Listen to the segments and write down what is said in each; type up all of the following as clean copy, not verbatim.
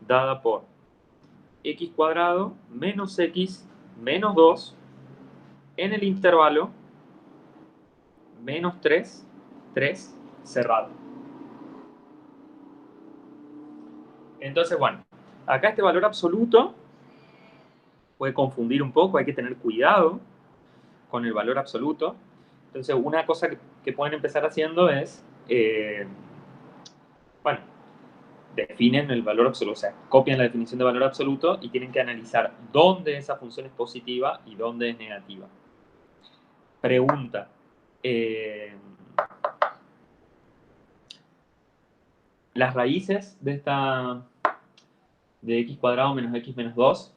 dada por x cuadrado menos x menos 2 en el intervalo menos 3, 3 cerrado. Entonces, bueno, acá este valor absoluto puede confundir un poco, hay que tener cuidado con el valor absoluto. Entonces, una cosa que pueden empezar haciendo es, bueno, definen el valor absoluto, o sea, copian la definición de valor absoluto y tienen que analizar dónde esa función es positiva y dónde es negativa. Pregunta. Las raíces de esta de x cuadrado menos x menos 2,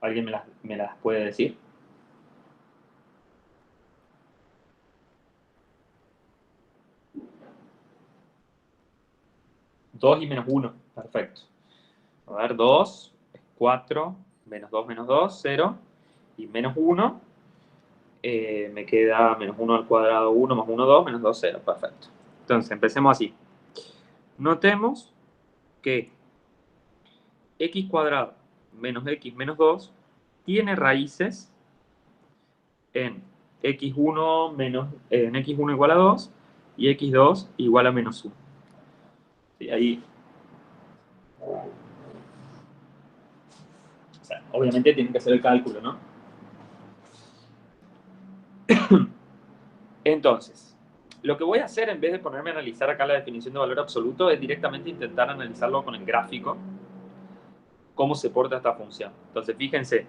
¿alguien me las puede decir? 2 y menos 1, perfecto. A ver, 2 es 4, menos 2, 0, y menos 1, me queda menos 1 al cuadrado 1 más 1, 2, menos 2, 0, perfecto. Entonces, empecemos así. Notemos que x cuadrado menos x menos 2 tiene raíces en x1, en x1 igual a 2 y x2 igual a menos 1. ¿Sí? Ahí, o sea, obviamente tienen que hacer el cálculo, ¿no? Entonces, lo que voy a hacer en vez de ponerme a analizar acá la definición de valor absoluto es directamente intentar analizarlo con el gráfico, cómo se porta esta función. Entonces, fíjense.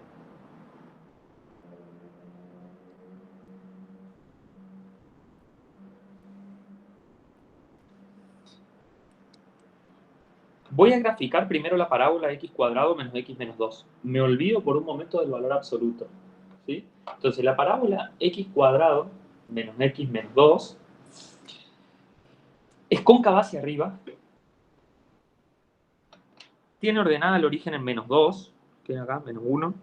Voy a graficar primero la parábola x cuadrado menos x menos 2. Me olvido por un momento del valor absoluto. ¿Sí? Entonces, la parábola x cuadrado menos x menos 2 es cóncava hacia arriba. Tiene ordenada el origen en menos 2, que es acá, menos 1,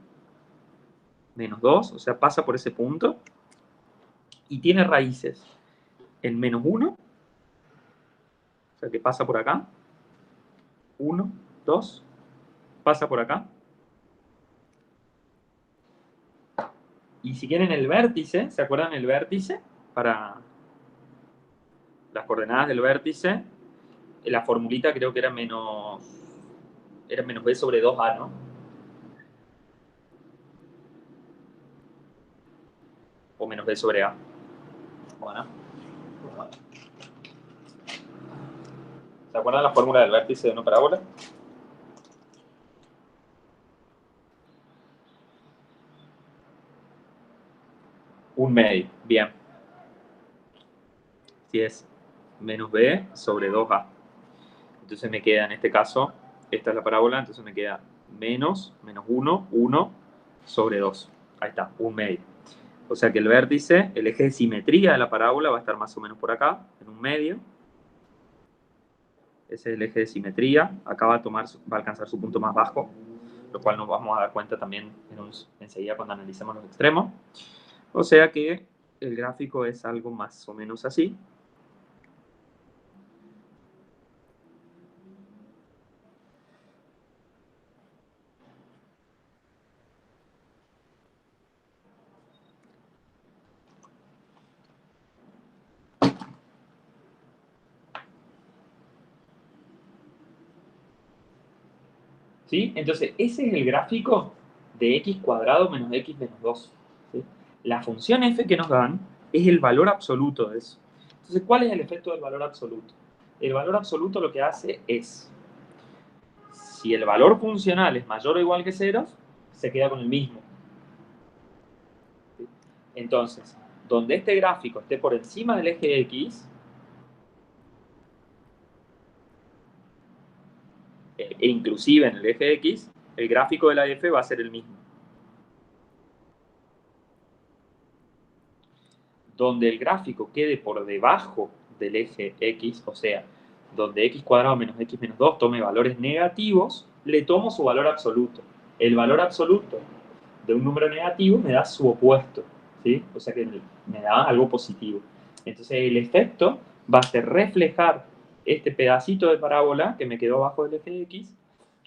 menos 2, o sea, pasa por ese punto. Y tiene raíces en menos 1, o sea, que pasa por acá. 1, 2, pasa por acá. Y si quieren el vértice, ¿se acuerdan el vértice? Para las coordenadas del vértice, la formulita creo que era menos b sobre 2a, ¿no? O menos b sobre a. Bueno. ¿Se acuerdan la fórmula del vértice de una parábola? Un medio, bien. Si es menos b sobre 2a. Entonces me queda, en este caso, esta es la parábola, entonces me queda menos 1, 1 sobre 2. Ahí está, un medio. O sea que el vértice, el eje de simetría de la parábola va a estar más o menos por acá, en un medio. Ese es el eje de simetría. Acá va a alcanzar su punto más bajo, lo cual nos vamos a dar cuenta también enseguida cuando analicemos los extremos. O sea que el gráfico es algo más o menos así. ¿Sí? Entonces, ese es el gráfico de x cuadrado menos x menos 2. ¿Sí? La función f que nos dan es el valor absoluto de eso. Entonces, ¿cuál es el efecto del valor absoluto? El valor absoluto lo que hace es, si el valor funcional es mayor o igual que 0, se queda con el mismo. ¿Sí? Entonces, donde este gráfico esté por encima del eje x, e inclusive en el eje x, el gráfico de la f va a ser el mismo. Donde el gráfico quede por debajo del eje x, o sea, donde x cuadrado menos x menos 2 tome valores negativos, le tomo su valor absoluto. El valor absoluto de un número negativo me da su opuesto, ¿sí? O sea que me da algo positivo. Entonces el efecto va a ser reflejar este pedacito de parábola que me quedó abajo del eje X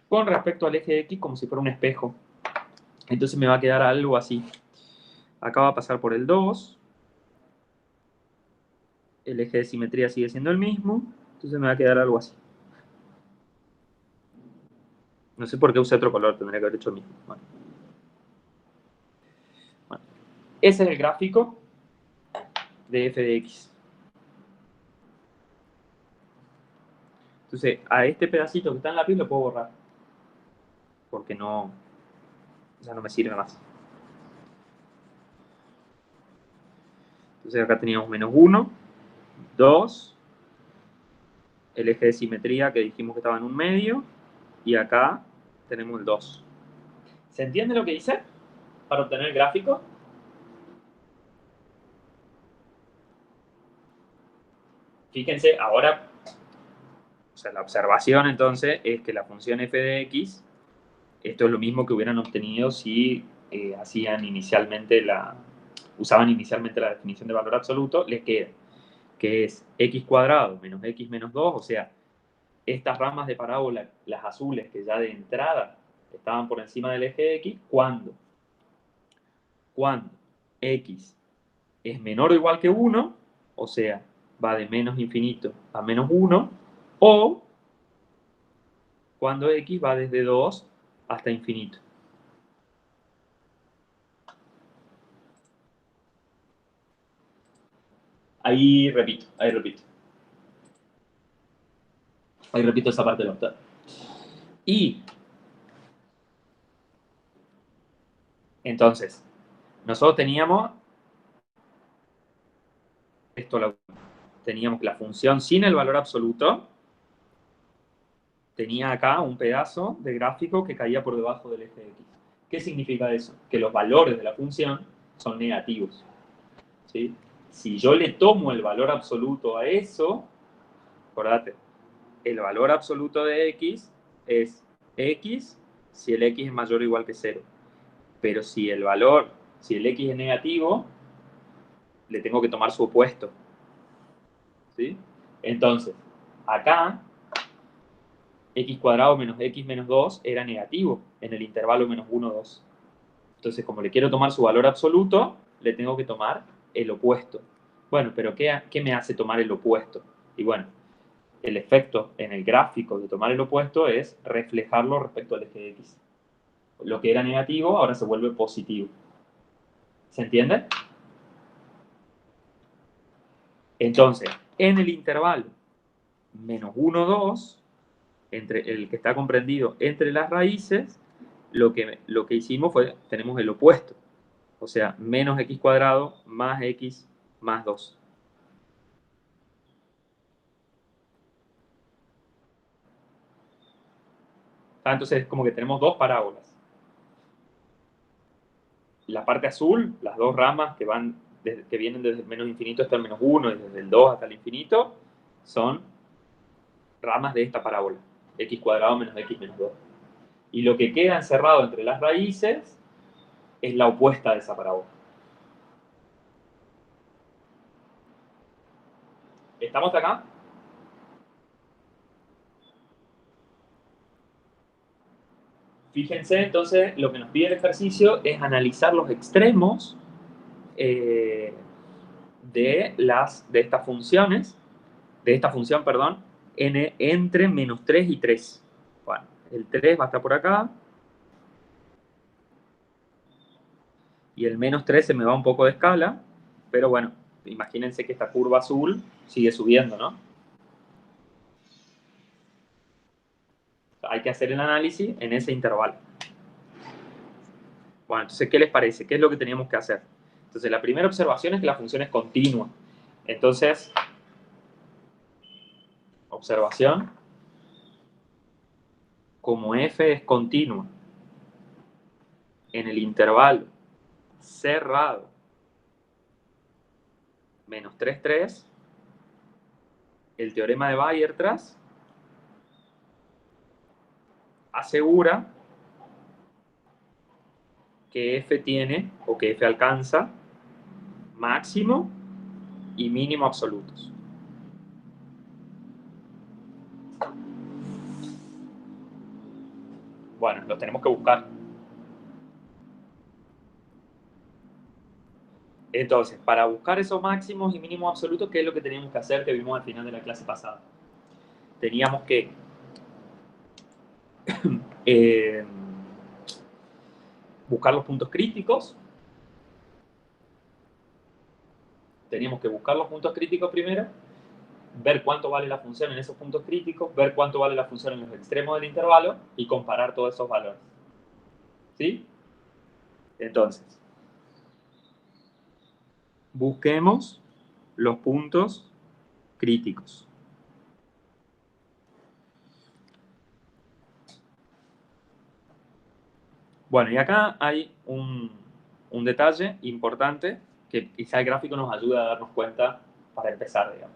con respecto al eje X como si fuera un espejo. Entonces me va a quedar algo así. Acá va a pasar por el 2. El eje de simetría sigue siendo el mismo. Entonces me va a quedar algo así. No sé por qué usé otro color, tendría que haber hecho el mismo. Bueno. Ese es el gráfico de f de x. Entonces, a este pedacito que está en la lápiz lo puedo borrar. Porque no, ya no me sirve más. Entonces acá teníamos menos 1, 2, el eje de simetría que dijimos que estaba en un medio, y acá tenemos el 2. ¿Se entiende lo que hice para obtener el gráfico? Fíjense, ahora, o sea, la observación entonces es que la función f de x, esto es lo mismo que hubieran obtenido si usaban inicialmente la definición de valor absoluto, les queda que es x cuadrado menos x menos 2, o sea, estas ramas de parábola, las azules que ya de entrada estaban por encima del eje x, cuando x es menor o igual que 1, o sea, va de menos infinito a menos 1, o cuando x va desde 2 hasta infinito. Ahí repito esa parte de la octava. Y entonces, nosotros teníamos teníamos la función sin el valor absoluto, tenía acá un pedazo de gráfico que caía por debajo del eje X. ¿Qué significa eso? Que los valores de la función son negativos. ¿Sí? Si yo le tomo el valor absoluto a eso, acordate, el valor absoluto de X es X si el X es mayor o igual que 0. Pero si el X es negativo, le tengo que tomar su opuesto. ¿Sí? Entonces, acá x cuadrado menos x menos 2 era negativo en el intervalo menos 1, 2. Entonces, como le quiero tomar su valor absoluto, le tengo que tomar el opuesto. Bueno, pero ¿qué me hace tomar el opuesto? Y bueno, el efecto en el gráfico de tomar el opuesto es reflejarlo respecto al eje X. Lo que era negativo ahora se vuelve positivo. ¿Se entiende? Entonces, en el intervalo menos 1, 2, entre el que está comprendido entre las raíces, lo que hicimos fue, tenemos el opuesto. O sea, menos x cuadrado más x más 2. Entonces es como que tenemos dos parábolas. La parte azul, las dos ramas que vienen desde el menos infinito hasta el menos 1 y desde el 2 hasta el infinito, son ramas de esta parábola. X cuadrado menos x menos 2. Y lo que queda encerrado entre las raíces es la opuesta de esa parábola. ¿Estamos hasta acá? Fíjense, entonces, lo que nos pide el ejercicio es analizar los extremos de estas funciones, de esta función, perdón, entre menos 3 y 3. Bueno, el 3 va a estar por acá. Y el menos 3 se me va un poco de escala. Pero bueno, imagínense que esta curva azul sigue subiendo, ¿no? Hay que hacer el análisis en ese intervalo. Bueno, entonces, ¿qué les parece? ¿Qué es lo que teníamos que hacer? Entonces, la primera observación es que la función es continua. Entonces, observación, como f es continua en el intervalo cerrado menos 3, 3, el teorema de Weierstrass asegura que f tiene, o que f alcanza, máximo y mínimo absolutos. Bueno, los tenemos que buscar. Entonces, para buscar esos máximos y mínimos absolutos, ¿qué es lo que teníamos que hacer que vimos al final de la clase pasada? Teníamos que eh, buscar los puntos críticos. Teníamos que buscar los puntos críticos primero, ver cuánto vale la función en esos puntos críticos, ver cuánto vale la función en los extremos del intervalo y comparar todos esos valores. ¿Sí? Entonces, busquemos los puntos críticos. Bueno, y acá hay un detalle importante que quizá el gráfico nos ayuda a darnos cuenta para empezar, digamos.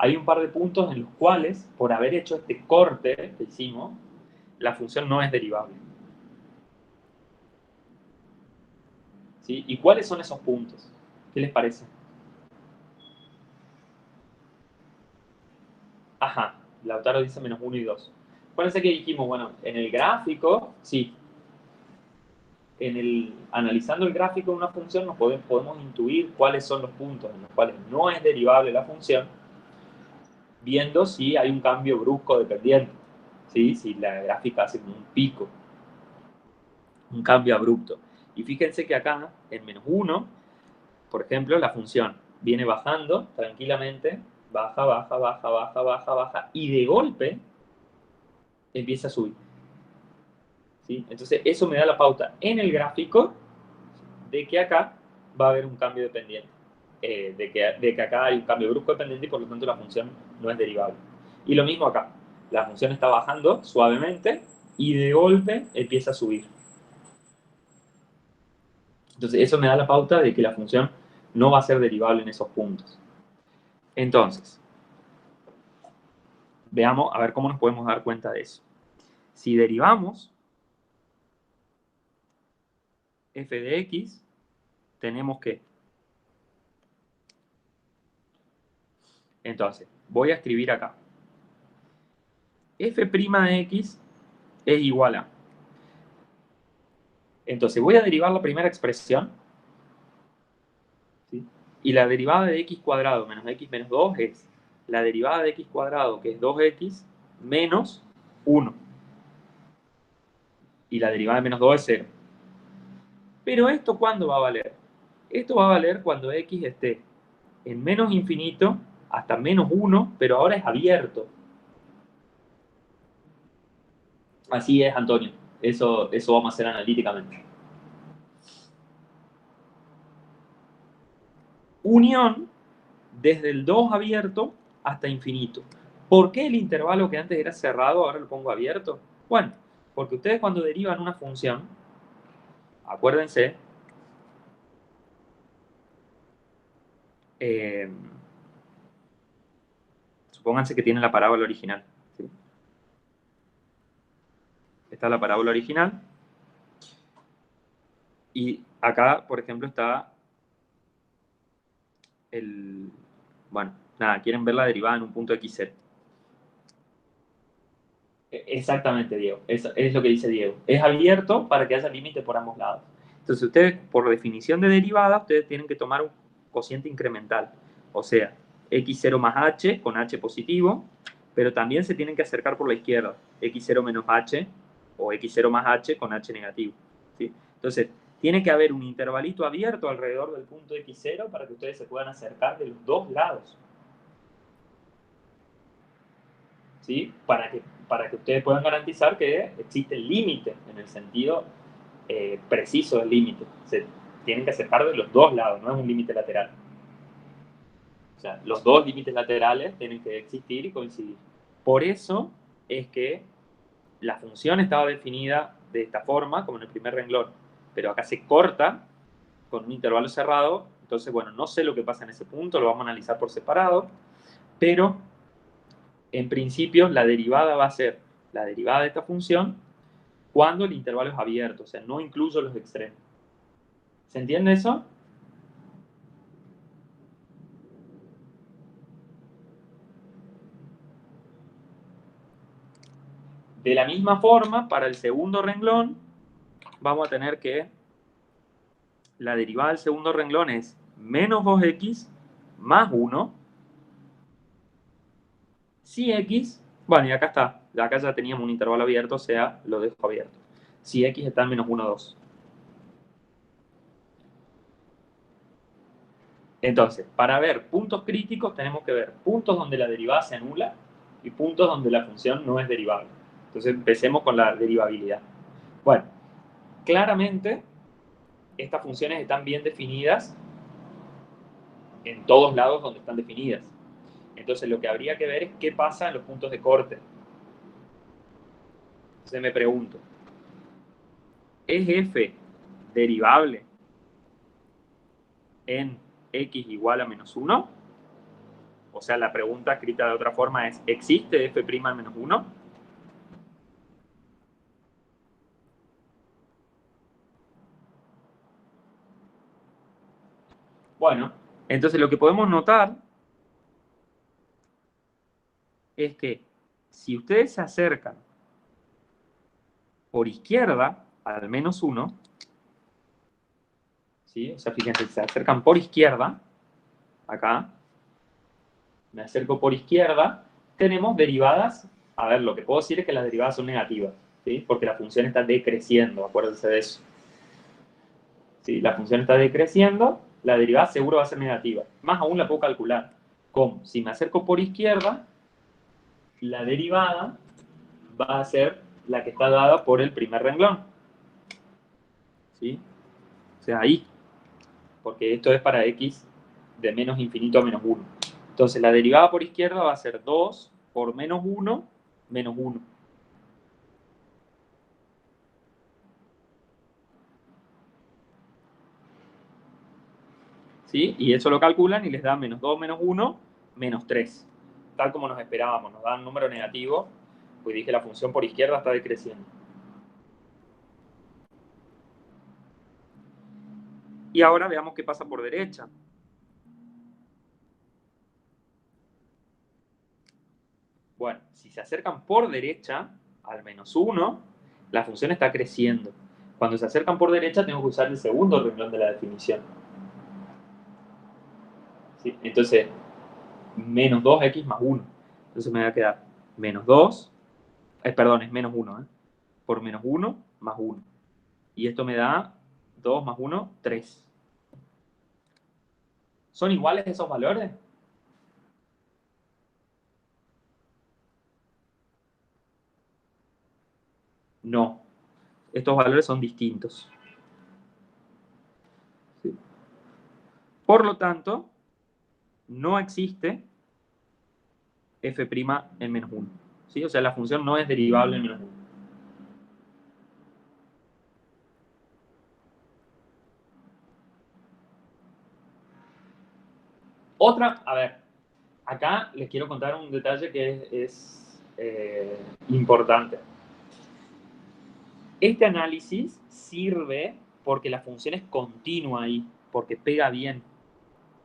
Hay un par de puntos en los cuales, por haber hecho este corte que hicimos, la función no es derivable. ¿Sí? ¿Y cuáles son esos puntos? ¿Qué les parece? Ajá, Lautaro dice menos 1 y 2. Acuérdense que dijimos, bueno, en el gráfico, sí, analizando el gráfico de una función nos podemos intuir cuáles son los puntos en los cuales no es derivable la función, viendo si hay un cambio brusco de pendiente, ¿sí? Si la gráfica hace un pico, un cambio abrupto. Y fíjense que acá, en menos 1, por ejemplo, la función viene bajando tranquilamente, baja, baja, baja, baja, baja, baja, y de golpe empieza a subir. ¿Sí? Entonces, eso me da la pauta en el gráfico de que acá va a haber un cambio de pendiente. De que acá hay un cambio brusco de pendiente y por lo tanto la función no es derivable. Y lo mismo acá. La función está bajando suavemente y de golpe empieza a subir. Entonces, eso me da la pauta de que la función no va a ser derivable en esos puntos. Entonces, veamos a ver cómo nos podemos dar cuenta de eso. Si derivamos f de x, tenemos que... Entonces, voy a escribir acá. F' de x es igual a... Entonces, voy a derivar la primera expresión, ¿sí? Y la derivada de x cuadrado menos x menos 2 es la derivada de x cuadrado, que es 2x, menos 1. Y la derivada de menos 2 es 0. Pero ¿esto cuándo va a valer? Esto va a valer cuando x esté en menos infinito hasta menos 1, pero ahora es abierto. Así es, Antonio. Eso vamos a hacer analíticamente. Unión desde el 2 abierto hasta infinito. ¿Por qué el intervalo que antes era cerrado ahora lo pongo abierto? Bueno, porque ustedes cuando derivan una función, acuérdense, eh, supónganse que tienen la parábola original. ¿Sí? Está la parábola original y acá, por ejemplo, está el... Bueno, nada, quieren ver la derivada en un punto x0. Exactamente, Diego. Es lo que dice Diego. Es abierto para que haya límite por ambos lados. Entonces, ustedes, por definición de derivada, ustedes tienen que tomar un cociente incremental. O sea, x0 más h con h positivo, pero también se tienen que acercar por la izquierda. x0 menos h o x0 más h con h negativo. ¿Sí? Entonces, tiene que haber un intervalito abierto alrededor del punto x0 para que ustedes se puedan acercar de los dos lados. ¿Sí? Para que ustedes puedan garantizar que existe el límite, en el sentido preciso del límite. Se tienen que acercar de los dos lados, no es un límite lateral. O sea, los dos límites laterales tienen que existir y coincidir. Por eso es que la función estaba definida de esta forma, como en el primer renglón, pero acá se corta con un intervalo cerrado. Entonces, bueno, no sé lo que pasa en ese punto, lo vamos a analizar por separado, pero en principio la derivada va a ser la derivada de esta función cuando el intervalo es abierto, o sea, no incluyo los extremos. ¿Se entiende eso? De la misma forma, para el segundo renglón, vamos a tener que la derivada del segundo renglón es menos 2x más 1. Si x, bueno, y acá está, acá ya teníamos un intervalo abierto, o sea, lo dejo abierto. Si x está en menos 1, 2. Entonces, para ver puntos críticos tenemos que ver puntos donde la derivada se anula y puntos donde la función no es derivable. Entonces, empecemos con la derivabilidad. Bueno, claramente estas funciones están bien definidas en todos lados donde están definidas. Entonces, lo que habría que ver es qué pasa en los puntos de corte. Entonces me pregunto, ¿es f derivable en x igual a menos 1? O sea, la pregunta escrita de otra forma es, ¿existe f' al menos 1? Bueno, entonces lo que podemos notar es que si ustedes se acercan por izquierda al menos 1, ¿sí? O sea, fíjense, se acercan por izquierda, acá, me acerco por izquierda, tenemos derivadas, a ver, lo que puedo decir es que las derivadas son negativas, ¿sí? Porque la función está decreciendo, acuérdense de eso. ¿Sí? La función está decreciendo, la derivada seguro va a ser negativa. Más aún la puedo calcular. ¿Cómo? Si me acerco por izquierda, la derivada va a ser la que está dada por el primer renglón. ¿Sí? O sea, ahí. Porque esto es para x de menos infinito a menos 1. Entonces, la derivada por izquierda va a ser 2 por menos 1, menos 1. ¿Sí? Y eso lo calculan y les da menos 2 menos 1, menos 3. Tal como nos esperábamos, nos da un número negativo, pues dije la función por izquierda está decreciendo. Y ahora veamos qué pasa por derecha. Bueno, si se acercan por derecha al menos 1, la función está creciendo. Cuando se acercan por derecha tengo que usar el segundo renglón de la definición. ¿Sí? Entonces, menos 2x más 1. Entonces me va a quedar menos 2, perdón, es menos 1, por menos 1 más 1. Y esto me da 2 más 1, 3. ¿Son iguales esos valores? No. Estos valores son distintos. ¿Sí? Por lo tanto, no existe f' en menos 1. ¿Sí? O sea, la función no es derivable en menos 1. Otra, a ver, acá les quiero contar un detalle que es importante. Este análisis sirve porque la función es continua ahí, porque pega bien.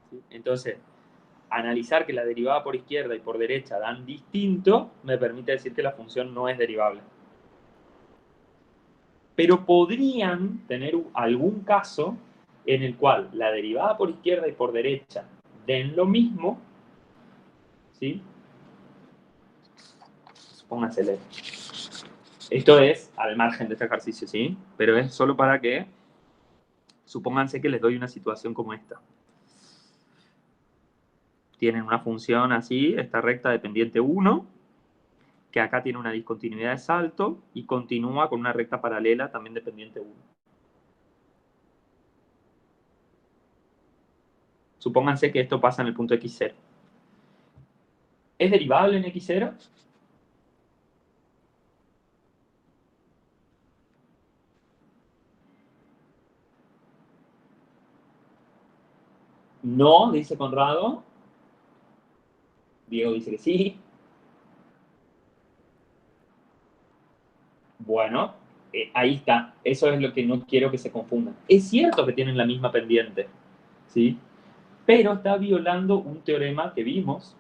¿Sí? Entonces, analizar que la derivada por izquierda y por derecha dan distinto, me permite decir que la función no es derivable. Pero podrían tener algún caso en el cual la derivada por izquierda y por derecha den lo mismo, ¿sí? Póngansele. Esto es al margen de este ejercicio, ¿sí? Pero es solo para que, supónganse que les doy una situación como esta. Tienen una función así, esta recta dependiente 1, que acá tiene una discontinuidad de salto y continúa con una recta paralela también dependiente 1. Supónganse que esto pasa en el punto x0. ¿Es derivable en x0? No, dice Conrado. Diego dice que sí. Bueno, ahí está. Eso es lo que no quiero que se confundan. Es cierto que tienen la misma pendiente, ¿sí? Pero está violando un teorema que vimos.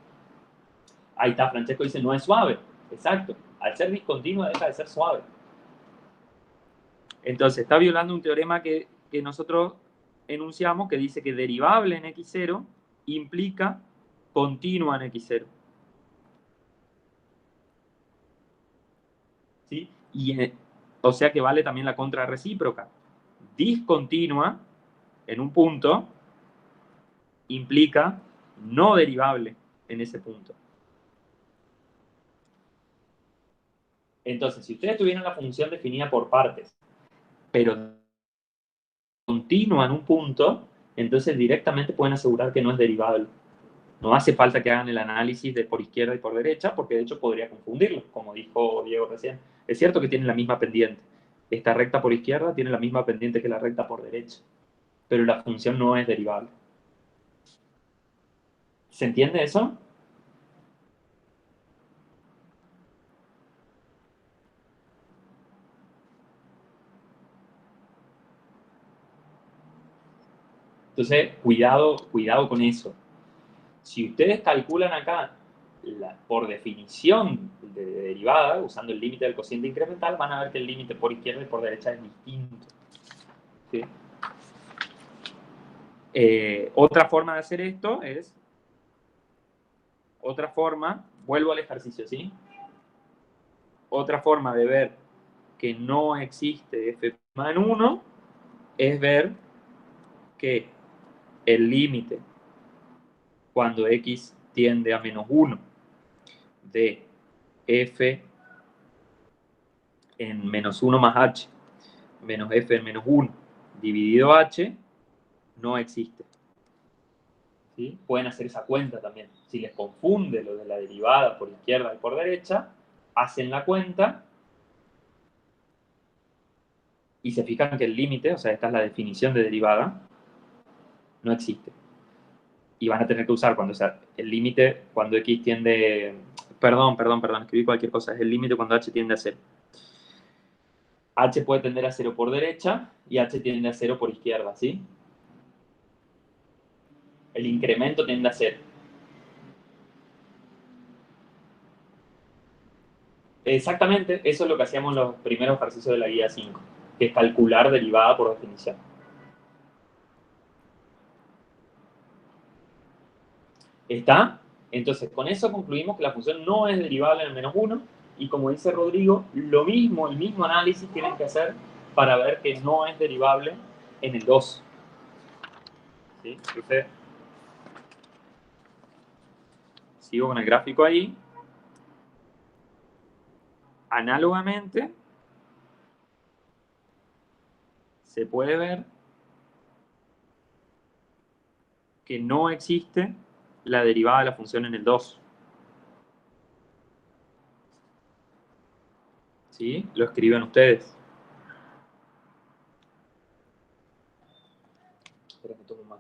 Ahí está, Francesco dice, no es suave. Exacto. Al ser discontinua deja de ser suave. Entonces, está violando un teorema que nosotros enunciamos que dice que derivable en x0 implica continua en x0. ¿Sí? O sea que vale también la contrarrecíproca. Discontinua en un punto implica no derivable en ese punto. Entonces, si ustedes tuvieran la función definida por partes, pero continua en un punto, entonces directamente pueden asegurar que no es derivable. No hace falta que hagan el análisis de por izquierda y por derecha, porque de hecho podría confundirlos, como dijo Diego recién. Es cierto que tienen la misma pendiente. Esta recta por izquierda tiene la misma pendiente que la recta por derecha, pero la función no es derivable. ¿Se entiende eso? Entonces, cuidado con eso. Si ustedes calculan acá, por definición de derivada, usando el límite del cociente incremental, van a ver que el límite por izquierda y por derecha es distinto. ¿Sí? Otra forma de hacer esto es, vuelvo al ejercicio, ¿sí? Otra forma de ver que no existe f' en 1 es ver que el límite cuando x tiende a menos 1 de f en menos 1 más h menos f en menos 1 dividido h no existe. ¿Sí? Pueden hacer esa cuenta también. Si les confunde lo de la derivada por izquierda y por derecha, hacen la cuenta y se fijan que el límite, o sea, esta es la definición de derivada, no existe. Y van a tener que usar cuando, o sea, el límite cuando x tiende... Perdón, escribí cualquier cosa. Es el límite cuando h tiende a 0. H puede tender a 0 por derecha y h tiende a 0 por izquierda, ¿sí? El incremento tiende a 0. Exactamente, eso es lo que hacíamos en los primeros ejercicios de la guía 5, que es calcular derivada por definición. ¿Está? Entonces, con eso concluimos que la función no es derivable en el menos 1, y como dice Rodrigo, lo mismo, el mismo análisis tienen que hacer para ver que no es derivable en el 2. ¿Sí? Entonces, sigo con el gráfico ahí. Análogamente, se puede ver que no existe la derivada de la función en el 2. ¿Sí? Lo escriben ustedes. Espera que tomo más.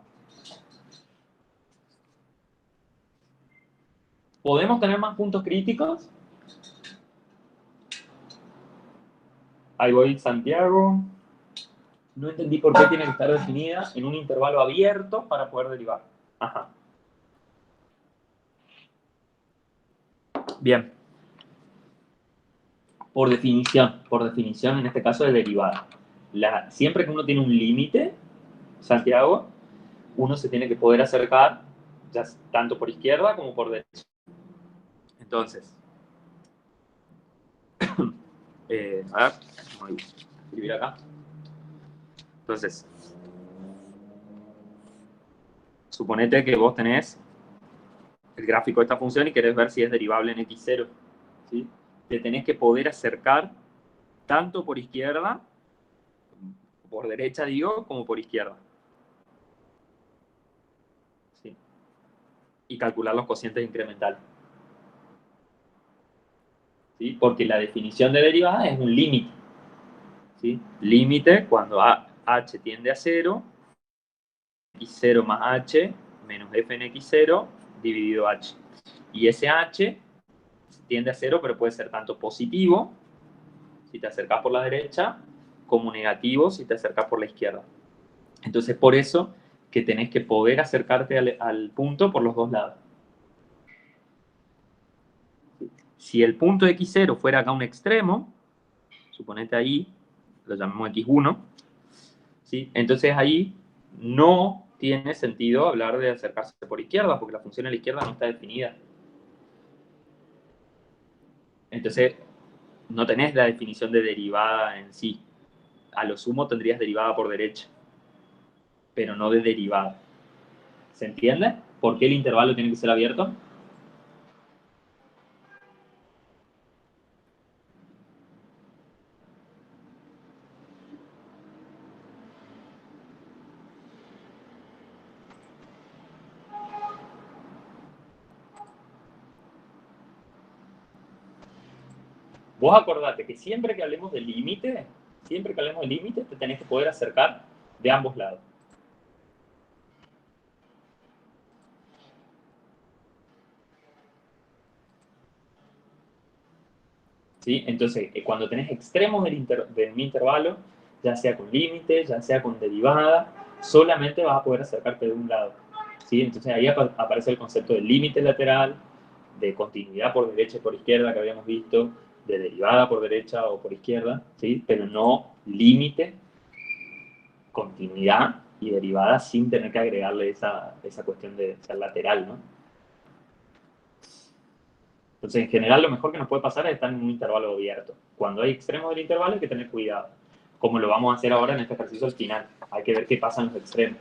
¿Podemos tener más puntos críticos? Ahí voy, Santiago. No entendí por qué tiene que estar definida en un intervalo abierto para poder derivar. Ajá. Bien. Por definición en este caso de derivada. Siempre que uno tiene un límite, Santiago, uno se tiene que poder acercar ya tanto por izquierda como por derecha. Entonces, a ver, voy a escribir acá. Entonces, suponete que vos tenés el gráfico de esta función y querés ver si es derivable en x0. ¿Sí? Te tenés que poder acercar tanto por izquierda, por derecha digo, como por izquierda. ¿Sí? Y calcular los cocientes incrementales. ¿Sí? Porque la definición de derivada es un límite. ¿Sí? Límite cuando h tiende a 0, x0 más h menos f en x0 dividido h. Y ese h tiende a 0, pero puede ser tanto positivo, si te acercas por la derecha, como negativo, si te acercas por la izquierda. Entonces, por eso que tenés que poder acercarte al punto por los dos lados. Si el punto x0 fuera acá un extremo, suponete ahí, lo llamamos x1, ¿sí? Entonces ahí no tiene sentido hablar de acercarse por izquierda, porque la función a la izquierda no está definida. Entonces, no tenés la definición de derivada en sí. A lo sumo tendrías derivada por derecha, pero no de derivada. ¿Se entiende? ¿Por qué el intervalo tiene que ser abierto? Vos acordate que siempre que hablemos del límite, te tenés que poder acercar de ambos lados. ¿Sí? Entonces, cuando tenés extremos del intervalo, ya sea con límite, ya sea con derivada, solamente vas a poder acercarte de un lado. ¿Sí? Entonces ahí aparece el concepto de límite lateral, de continuidad por derecha y por izquierda que habíamos visto, de derivada por derecha o por izquierda, ¿sí? Pero no límite, continuidad y derivada sin tener que agregarle esa cuestión de ser lateral, ¿no? Entonces, en general, lo mejor que nos puede pasar es estar en un intervalo abierto. Cuando hay extremos del intervalo hay que tener cuidado, como lo vamos a hacer ahora en este ejercicio al final. Hay que ver qué pasa en los extremos.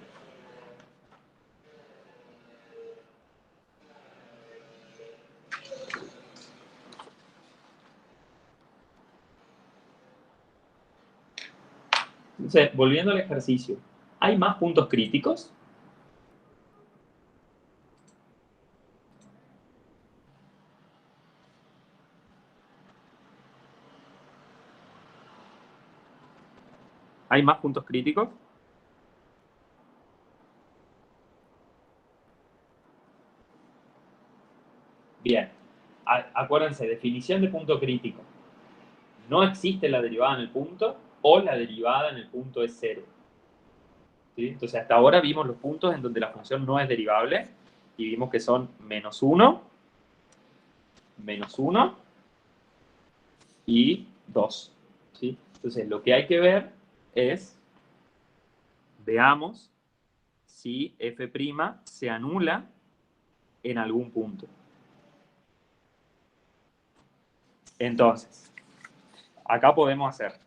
Entonces, volviendo al ejercicio, ¿hay más puntos críticos? ¿Hay más puntos críticos? Bien. Acuérdense, definición de punto crítico. No existe la derivada en el punto o la derivada en el punto es cero. ¿Sí? Entonces, hasta ahora vimos los puntos en donde la función no es derivable y vimos que son -1 y 2. ¿Sí? Entonces, lo que hay que ver es, veamos si f' se anula en algún punto. Entonces, acá podemos hacer,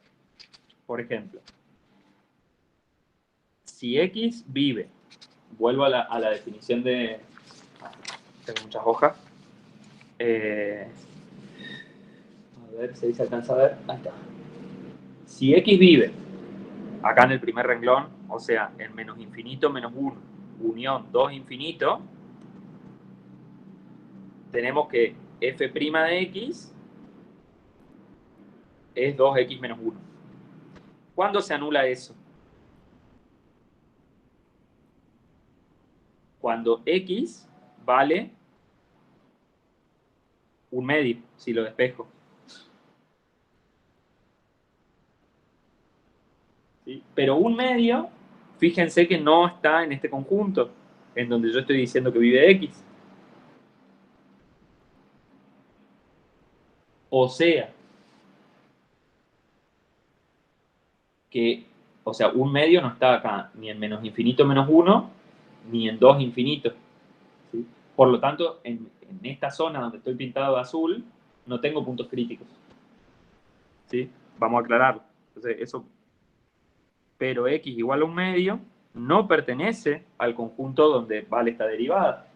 por ejemplo, si x vive, vuelvo a la definición de... Tengo muchas hojas. A ver si se alcanza a ver. Ahí está. Si x vive acá en el primer renglón, o sea, en menos infinito menos 1, unión 2 infinito, tenemos que f' de x es 2x menos 1. ¿Cuándo se anula eso? Cuando x vale un medio, si lo despejo. ¿Sí? Pero un medio, fíjense que no está en este conjunto, en donde yo estoy diciendo que vive x. O sea, que, o sea, un medio no está acá ni en menos infinito menos 1, ni en 2 infinitos. ¿Sí? Por lo tanto, en esta zona donde estoy pintado de azul, no tengo puntos críticos. ¿Sí? Vamos a aclararlo. Entonces, eso, pero x igual a un medio no pertenece al conjunto donde vale esta derivada.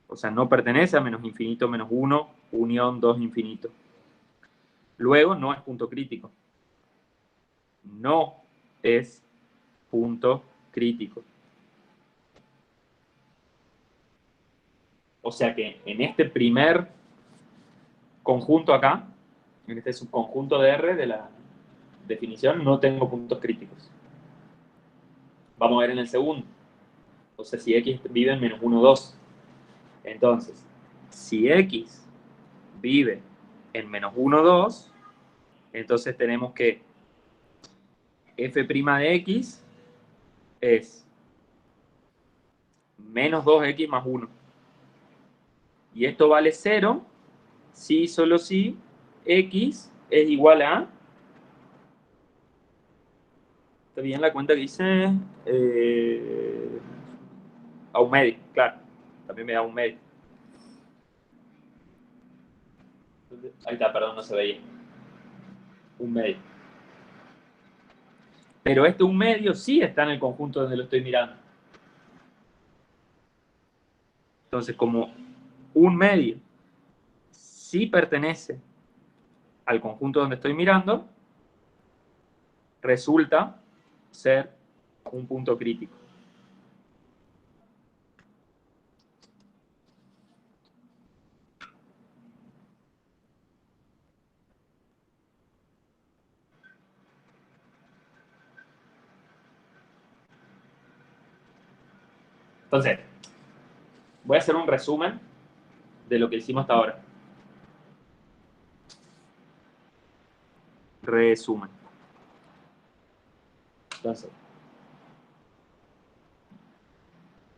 O sea, no pertenece a menos infinito menos 1, unión 2 infinito. Luego, no es punto crítico. No es punto crítico. O sea que en este primer conjunto acá, en este subconjunto de R de la definición, no tengo puntos críticos. Vamos a ver en el segundo. O sea, si x vive en menos 1, 2. Entonces, si x vive en menos 1, 2, entonces tenemos que f' de x es menos 2x más 1. Y esto vale 0 si, solo si, x es igual a... ¿Está bien la cuenta que hice? A un medio, claro. También me da un medio. Ahí está, perdón, no se veía. Un medio. Pero este un medio sí está en el conjunto donde lo estoy mirando. Entonces, como un medio sí pertenece al conjunto donde estoy mirando, resulta ser un punto crítico. Entonces, voy a hacer un resumen de lo que hicimos hasta ahora. Resumen. Entonces,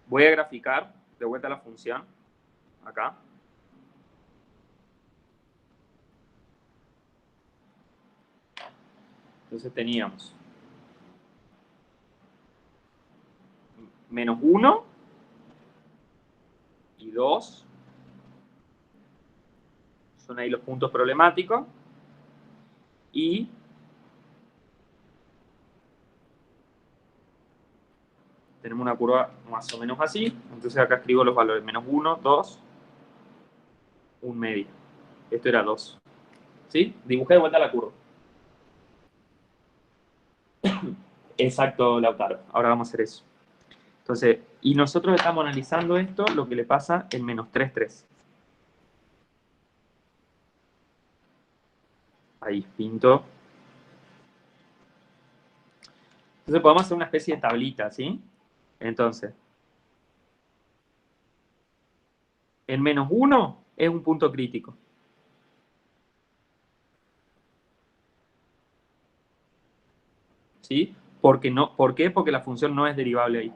voy a graficar de vuelta la función, acá. Entonces teníamos menos 1 y 2. Son ahí los puntos problemáticos. Y tenemos una curva más o menos así. Entonces acá escribo los valores. Menos 1, 2, 1 medio. Esto era 2. ¿Sí? Dibujé de vuelta la curva. Exacto, Lautaro. Ahora vamos a hacer eso. Entonces, y nosotros estamos analizando esto, lo que le pasa en menos 3, 3. Ahí, pinto. Entonces podemos hacer una especie de tablita, ¿sí? Entonces, en menos 1 es un punto crítico. ¿Sí? Porque no, ¿por qué? Porque la función no es derivable ahí.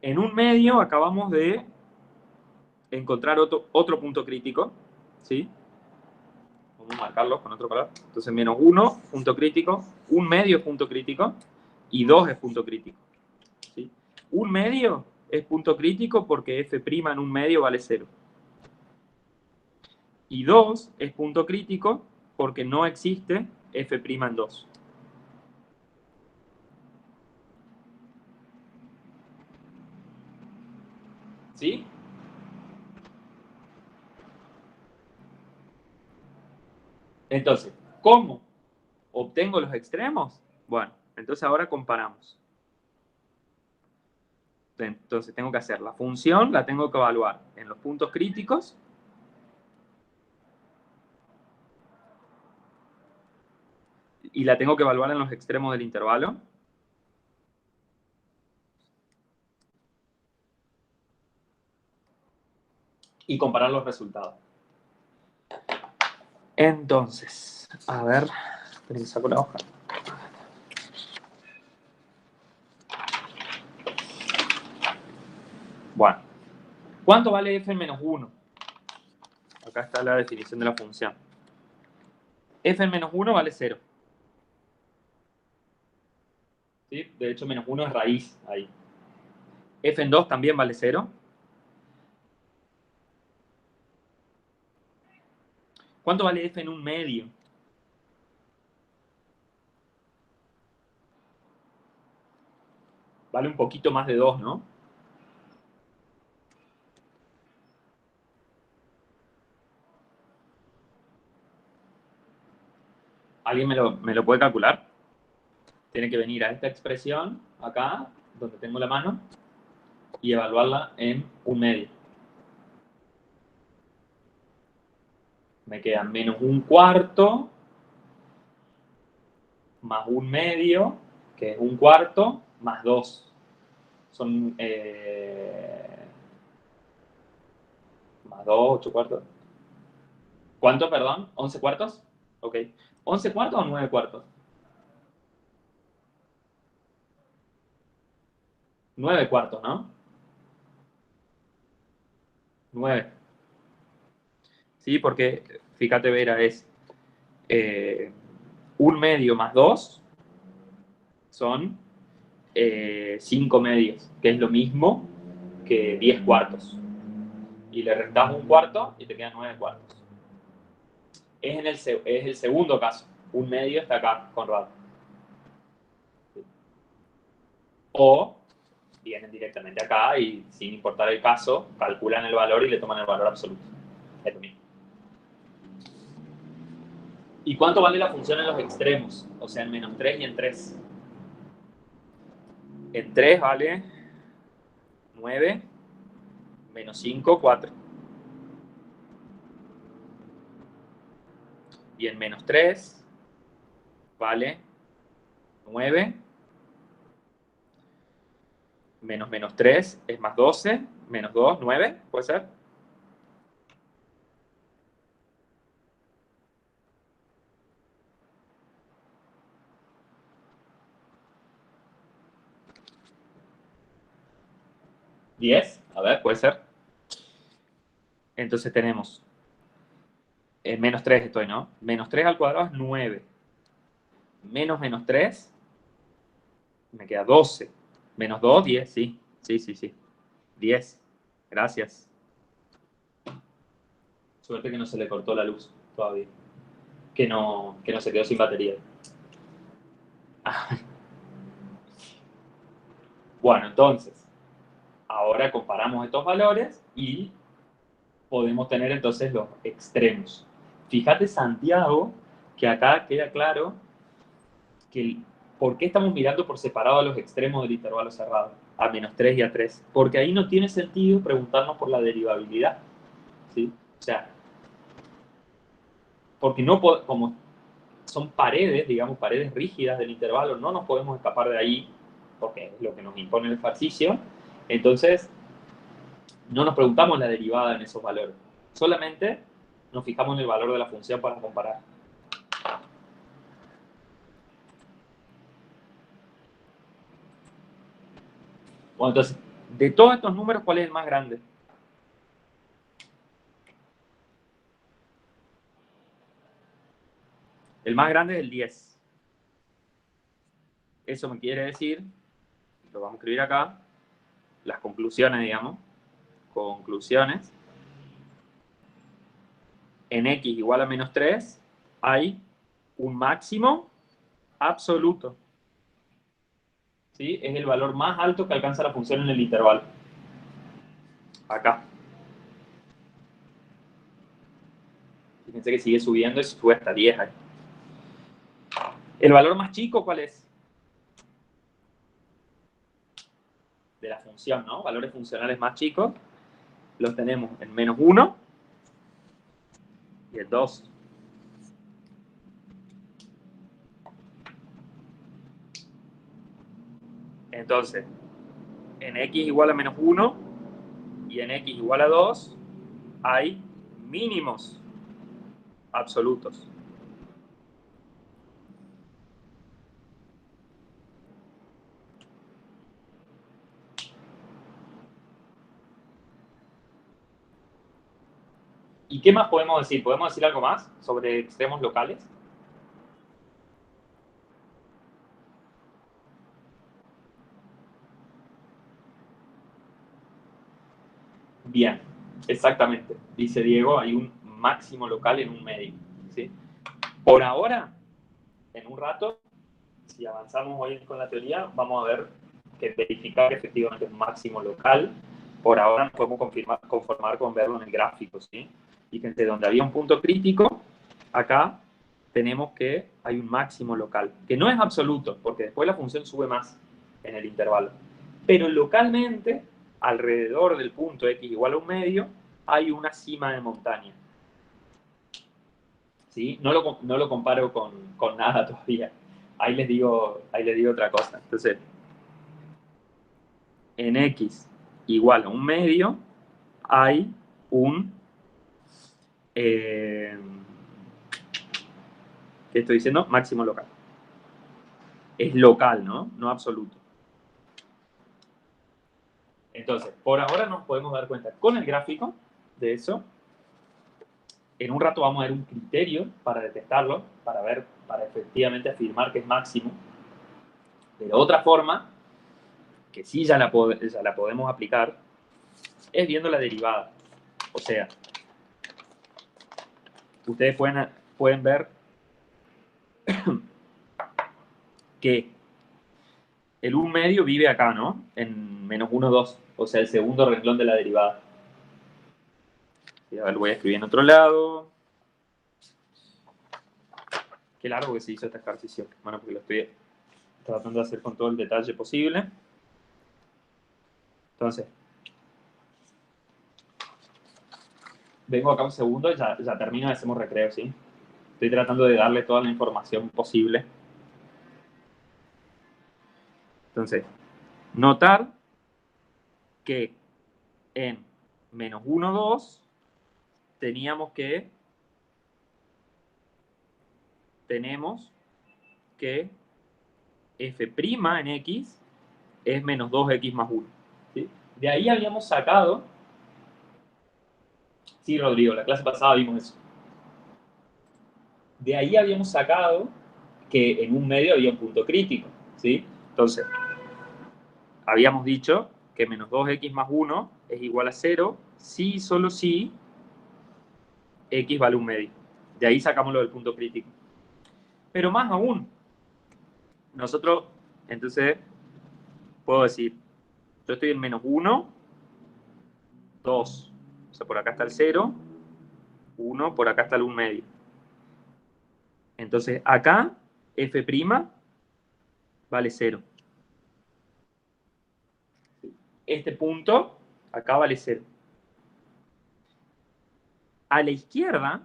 En un medio acabamos de encontrar otro punto crítico, ¿sí? Vamos a marcarlo con otro color. Entonces, menos 1, punto crítico, un medio es punto crítico y 2 es punto crítico. ¿Sí? Un medio es punto crítico porque f' en un medio vale 0. Y 2 es punto crítico porque no existe f' en 2. ¿Sí? Entonces, ¿cómo obtengo los extremos? Bueno, entonces ahora comparamos. Entonces tengo que hacer la función, la tengo que evaluar en los puntos críticos y la tengo que evaluar en los extremos del intervalo. Y comparar los resultados. Entonces, a ver, esperen, saco la hoja. Bueno, ¿cuánto vale f en menos 1? Acá está la definición de la función. F en menos 1 vale 0. ¿Sí? De hecho, menos 1 es raíz ahí. F en 2 también vale 0. ¿Cuánto vale f en un medio? Vale un poquito más de 2, ¿no? ¿Alguien me lo puede calcular? Tiene que venir a esta expresión, acá, donde tengo la mano, y evaluarla en un medio. Me queda menos un cuarto más un medio, que es un cuarto, más 2. Son más 2, 8 cuartos. ¿Cuánto, perdón? ¿11 cuartos? Ok. ¿11 cuartos o 9 cuartos? 9 cuartos, ¿no? 9. ¿sí? Porque, fíjate, Vera, es 1 medio más 2 son 5 medios, que es lo mismo que 10 cuartos. Y le restás 1 cuarto y te quedan 9 cuartos. Es el segundo caso. 1 medio está acá, Conrado. O vienen directamente acá y, sin importar el caso, calculan el valor y le toman el valor absoluto. Es lo mismo. ¿Y cuánto vale la función en los extremos? O sea, en -3 y en 3. En 3 vale 9, -5, 4. Y en -3 vale 9, menos -3 es más 12, menos 2, 9, ¿puede ser? ¿10? A ver, puede ser. Entonces tenemos -3 estoy, ¿no? -3 al cuadrado es 9. Menos -3 me queda 12. Menos 2, 10, sí. Sí. 10. Gracias. Suerte que no se le cortó la luz todavía. Que no se quedó sin batería. Bueno, entonces, ahora comparamos estos valores y podemos tener entonces los extremos. Fíjate, Santiago, que acá queda claro que por qué estamos mirando por separado a los extremos del intervalo cerrado, a -3 y a 3. Porque ahí no tiene sentido preguntarnos por la derivabilidad. ¿Sí? O sea, porque no como son paredes, digamos, paredes rígidas del intervalo, no nos podemos escapar de ahí, porque es lo que nos impone el ejercicio. Entonces, no nos preguntamos la derivada en esos valores. Solamente nos fijamos en el valor de la función para comparar. Bueno, entonces, de todos estos números, ¿cuál es el más grande? El más grande es el 10. Eso me quiere decir, lo vamos a escribir acá, las conclusiones, digamos, conclusiones. En x igual a -3 hay un máximo absoluto. ¿Sí? Es el valor más alto que alcanza la función en el intervalo. Acá. Fíjense que sigue subiendo y sube hasta 10 ahí. ¿El valor más chico cuál es? De la función, ¿no? Valores funcionales más chicos los tenemos en -1 y el 2. Entonces, en x igual a -1 y en x igual a 2 hay mínimos absolutos. ¿Y qué más podemos decir? ¿Podemos decir algo más sobre extremos locales? Bien, exactamente. Dice Diego, hay un máximo local en un medio. ¿Sí? Por ahora, en un rato, si avanzamos hoy con la teoría, vamos a ver que verificar que efectivamente es un máximo local. Por ahora nos podemos conformar con verlo en el gráfico, ¿sí? Fíjense, donde había un punto crítico, acá tenemos que hay un máximo local, que no es absoluto, porque después la función sube más en el intervalo. Pero localmente, alrededor del punto x igual a un medio, hay una cima de montaña. ¿Sí? No lo comparo con nada todavía. Ahí les digo otra cosa. Entonces, en x igual a un medio, hay un... ¿qué estoy diciendo? Máximo local. Es local, ¿no? No absoluto. Entonces, por ahora nos podemos dar cuenta con el gráfico de eso, En un rato vamos a ver un criterio para detectarlo, para efectivamente afirmar que es máximo. Pero otra forma, que sí ya la podemos aplicar, es viendo la derivada. O sea, ustedes pueden ver que el 1 medio vive acá, ¿no? En menos 1, 2. O sea, el segundo renglón de la derivada. Y a ver, lo voy a escribir en otro lado. Qué largo que se hizo este ejercicio. Bueno, porque lo estoy tratando de hacer con todo el detalle posible. Entonces, vengo acá un segundo y ya termino y hacemos recreo, ¿sí? Estoy tratando de darle toda la información posible. Entonces, notar que en menos 1, 2 tenemos que f' en x es menos 2x más 1. ¿Sí? De ahí habíamos sacado... Sí, Rodrigo, la clase pasada vimos eso. De ahí habíamos sacado que en un medio había un punto crítico, ¿sí? Entonces, habíamos dicho que menos 2x más 1 es igual a 0 si y solo si x vale un medio. De ahí sacamos lo del punto crítico. Pero más aún, nosotros, entonces, puedo decir, yo estoy en menos 1, 2. O sea, por acá está el 0, 1, por acá está el 1 medio. Entonces, acá, f' vale 0. Este punto, acá vale 0. A la izquierda,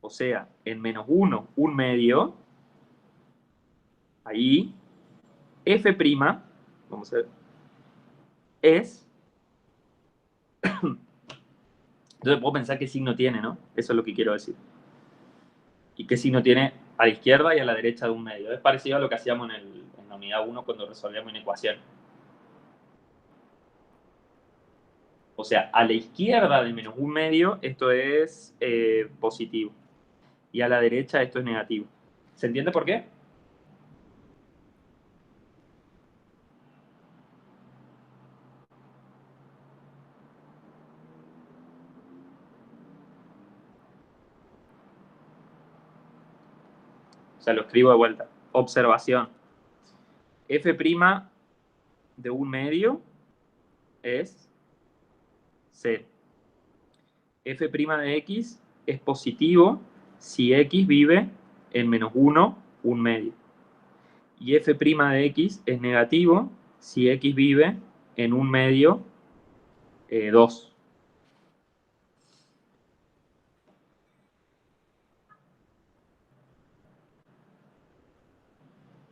o sea, en menos 1, 1 medio, ahí, f', vamos a ver, es... Entonces puedo pensar qué signo tiene, ¿no? Eso es lo que quiero decir. Y qué signo tiene a la izquierda y a la derecha de un medio. Es parecido a lo que hacíamos en la unidad 1 cuando resolvíamos una ecuación. O sea, a la izquierda de menos 1 medio esto es positivo. Y a la derecha esto es negativo. ¿Se entiende por qué? O sea, lo escribo de vuelta. Observación. F' de 1 medio es 0. F' de x es positivo si x vive en menos 1, 1 medio. Y f' de x es negativo si x vive en 1 medio, 2.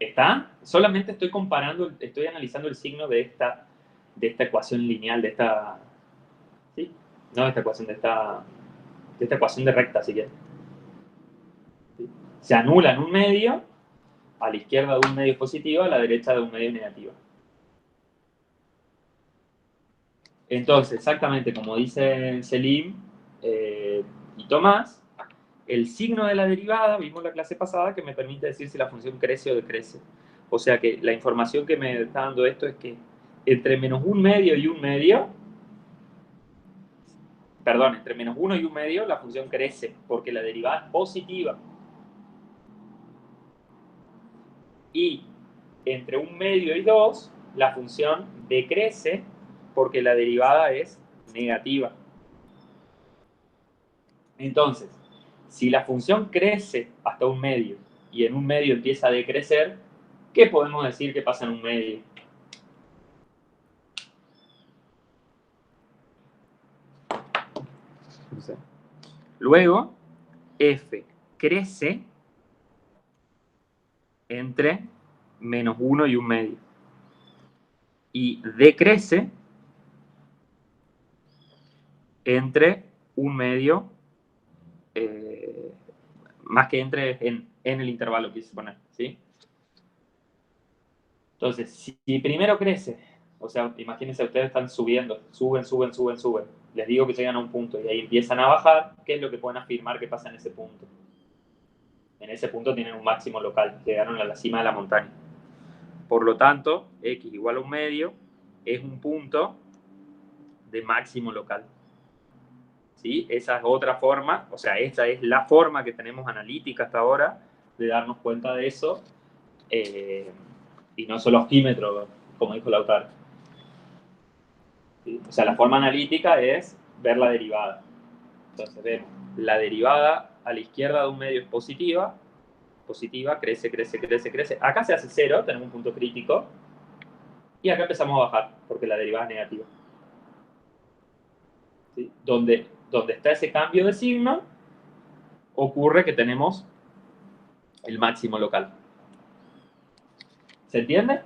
¿Está? Solamente estoy comparando, estoy analizando el signo de esta ecuación lineal, ¿sí? No de esta ecuación, de esta ecuación de recta, si quieres. ¿Sí? Se anula en un medio, a la izquierda de un medio positivo, a la derecha de un medio negativo. Entonces, exactamente como dicen Selim y Tomás, el signo de la derivada, vimos la clase pasada, que me permite decir si la función crece o decrece. O sea que la información que me está dando esto es que entre menos 1 medio y 1 medio, perdón, entre menos 1 y 1 medio la función crece, porque la derivada es positiva. Y entre 1 medio y 2, la función decrece, porque la derivada es negativa. Entonces, si la función crece hasta 1 medio y en 1 medio empieza a decrecer, ¿qué podemos decir que pasa en 1 medio? Luego, f crece entre menos 1 y 1 medio. Y decrece entre 1 medio, más que entre en el intervalo, quise poner, ¿sí? Entonces, si primero crece, o sea, imagínense, ustedes están subiendo, suben. les digo que llegan a un punto y ahí empiezan a bajar, ¿qué es lo que pueden afirmar que pasa en ese punto? En ese punto tienen un máximo local, llegaron a la cima de la montaña. Por lo tanto, x igual a un medio es un punto de máximo local. ¿Sí? Esa es otra forma, o sea, esta es la forma que tenemos analítica hasta ahora de darnos cuenta de eso, y no solo ojímetro, como dijo Lautaro. ¿Sí? O sea, la forma analítica es ver la derivada. Entonces vemos, la derivada a la izquierda de un medio es positiva, crece, crece, crece, crece. Acá se hace cero, tenemos un punto crítico, y acá empezamos a bajar, porque la derivada es negativa. ¿Sí? Donde está ese cambio de signo, ocurre que tenemos el máximo local. ¿Se entiende?